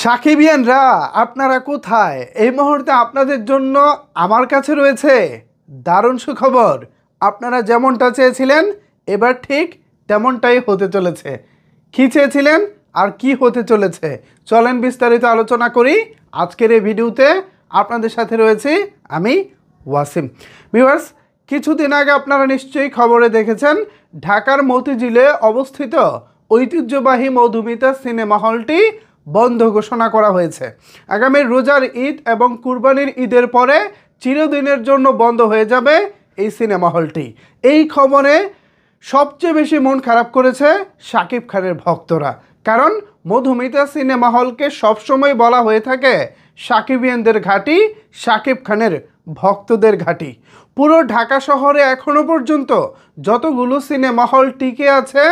সাকিবিয়ানরা আপনারা কোথায়? এই মুহূর্তে আপনাদের জন্য আমার কাছে রয়েছে দারুণ সুখবর। আপনারা যেমনটা চেয়েছিলেন এবার ঠিক তেমনটাই হতে চলেছে। কী চেয়েছিলেন আর কি হতে চলেছে চলেন বিস্তারিত আলোচনা করি আজকের এই ভিডিওতে। আপনাদের সাথে রয়েছি আমি ওয়াসিম। ভিউয়ার্স, কিছুদিন আগে আপনারা নিশ্চয়ই খবরে দেখেছেন ঢাকার মতিঝিলে অবস্থিত ঐতিহ্যবাহী মধুমিতা সিনেমা হলটি বন্ধ ঘোষণা করা হয়েছে। আগামী রোজার ঈদ এবং কুরবানির ঈদের পরে চিরদিনের জন্য বন্ধ হয়ে যাবে এই সিনেমা হলটি। এই খবরে সবচেয়ে বেশি মন খারাপ করেছে শাকিব খানের ভক্তরা, কারণ মধুমিতা সিনেমা হলকে সবসময় বলা হয়ে থাকে সাকিবিয়ানদের ঘাঁটি, শাকিব খানের ভক্তদের ঘাঁটি। পুরো ঢাকা শহরে এখনও পর্যন্ত যতগুলো সিনেমা হল টিকে আছে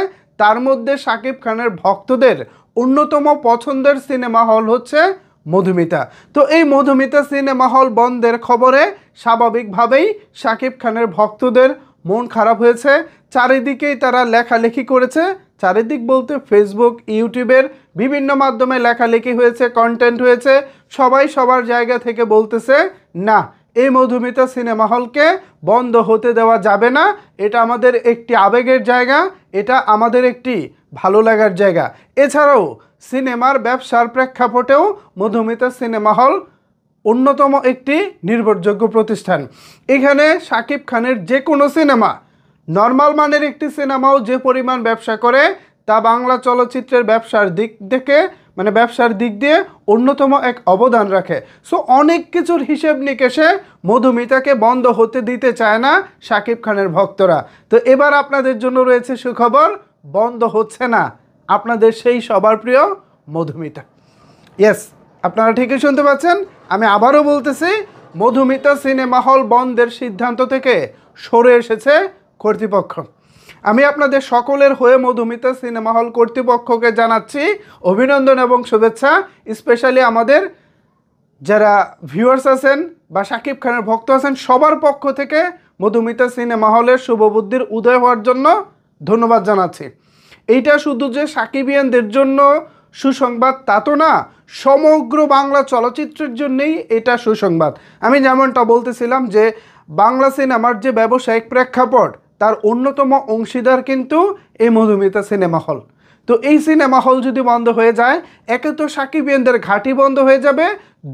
তার মধ্যে শাকিব খানের ভক্তদের অন্যতম পছন্দের সিনেমা হল হচ্ছে মধুমিতা। তো এই মধুমিতা সিনেমা হল বন্ধের খবরে স্বাভাবিকভাবেই শাকিব খানের ভক্তদের মন খারাপ হয়েছে। চারিদিকেই তারা লেখালেখি করেছে, চারিদিক বলতে ফেসবুক, ইউটিউবের বিভিন্ন মাধ্যমে লেখালেখি হয়েছে, কন্টেন্ট হয়েছে। সবাই সবার জায়গা থেকে বলতেছে না, এই মধুমিতা সিনেমা হলকে বন্ধ হতে দেওয়া যাবে না। এটা আমাদের একটি আবেগের জায়গা, এটা আমাদের একটি ভালো লাগার জায়গা। এছাড়াও সিনেমার ব্যবসার প্রেক্ষাপটেও মধুমিতা সিনেমা হল অন্যতম একটি নির্ভরযোগ্য প্রতিষ্ঠান। এখানে শাকিব খানের যে কোনো সিনেমা, নর্মাল মানের একটি সিনেমাও যে পরিমাণ ব্যবসা করে তা বাংলা চলচ্চিত্রের ব্যবসার দিক দিয়ে অন্যতম এক অবদান রাখে। সো অনেক কিছুর হিসেব নিকেশে মধুমিতাকে বন্ধ হতে দিতে চায় না শাকিব খানের ভক্তরা। তো এবার আপনাদের জন্য রয়েছে সুখবর, বন্ধ হচ্ছে না আপনাদের সেই সবার প্রিয় মধুমিতা। ইয়েস, আপনারা ঠিকই শুনতে পাচ্ছেন, আমি আবারও বলতেছি, মধুমিতা সিনেমা হল বন্ধের সিদ্ধান্ত থেকে সরে এসেছে কর্তৃপক্ষ। আমি আপনাদের সকলের হয়ে মধুমিতা সিনেমা হল কর্তৃপক্ষকে জানাচ্ছি অভিনন্দন এবং শুভেচ্ছা। স্পেশালি আমাদের যারা ভিউয়ার্স আছেন বা শাকিব খানের ভক্ত আছেন সবার পক্ষ থেকে মধুমিতা সিনেমা হলের শুভবুদ্ধির উদয় হওয়ার জন্য ধন্যবাদ জানাচ্ছি। এইটা শুধু যে সাকিবিয়ানদের জন্য সুসংবাদ তা তো না, সমগ্র বাংলা চলচ্চিত্রের জন্যই এটা সুসংবাদ। আমি যেমনটা বলতেছিলাম যে বাংলা সিনেমার যে ব্যবসায়িক প্রেক্ষাপট তার অন্যতম অংশীদার কিন্তু এই মধুমিতা সিনেমা হল। তো এই সিনেমা হল যদি বন্ধ হয়ে যায়, একে তো সাকিবিয়ানদের ঘাঁটি বন্ধ হয়ে যাবে,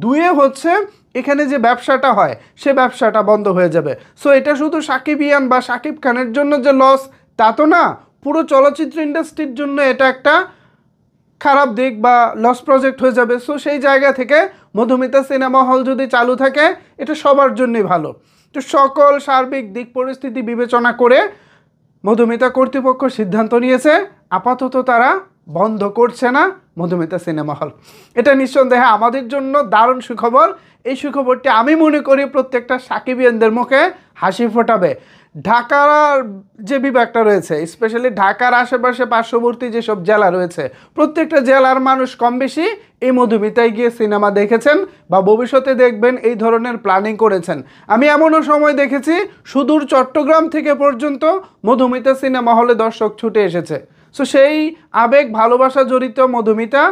দুয়ে হচ্ছে এখানে যে ব্যবসাটা হয় সে ব্যবসাটা বন্ধ হয়ে যাবে। সো এটা শুধু সাকিবিয়ান বা শাকিব খানের জন্য যে লস তা তো না, পুরো চলচ্চিত্র ইন্ডাস্ট্রির জন্য এটা একটা খারাপ দিক বা লস প্রজেক্ট হয়ে যাবে। সো সেই জায়গা থেকে মধুমিতা সিনেমা হল যদি চালু থাকে এটা সবার জন্যই ভালো। তো সকল সার্বিক দিক পরিস্থিতি বিবেচনা করে মধুমিতা কর্তৃপক্ষ সিদ্ধান্ত নিয়েছে আপাতত তারা বন্ধ করছে না মধুমিতা সিনেমা হল। এটা নিঃসন্দেহে আমাদের জন্য দারুণ সুখবর। এই সুখবরটি আমি মনে করি প্রত্যেকটা সাকিবিয়ানদের মুখে হাসি ফোটাবে। ঢাকার যে বিভাগটা রয়েছে, স্পেশালি ঢাকার আশেপাশে পার্শ্ববর্তী যেসব জেলা রয়েছে, প্রত্যেকটা জেলার মানুষ কম বেশি এই মধুমিতায় গিয়ে সিনেমা দেখেছেন বা ভবিষ্যতে দেখবেন, এই ধরনের প্ল্যানিং করেছেন। আমি এমনও সময় দেখেছি সুদূর চট্টগ্রাম থেকে পর্যন্ত মধুমিতা সিনেমা হলে দর্শক ছুটে এসেছে। সো সেই আবেগ ভালোবাসা জড়িত মধুমিতা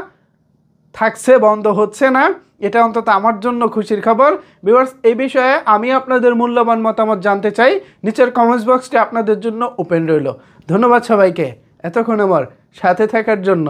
থাকছে, বন্ধ হচ্ছে না, এটা অন্তত আমার জন্য খুশির খবর। ভিউয়ার্স, এই বিষয়ে আমি আপনাদের মূল্যবান মতামত জানতে চাই। নিচের কমেন্টস বক্সটি আপনাদের জন্য ওপেন রইল। ধন্যবাদ সবাইকে এতক্ষণ আমার সাথে থাকার জন্য।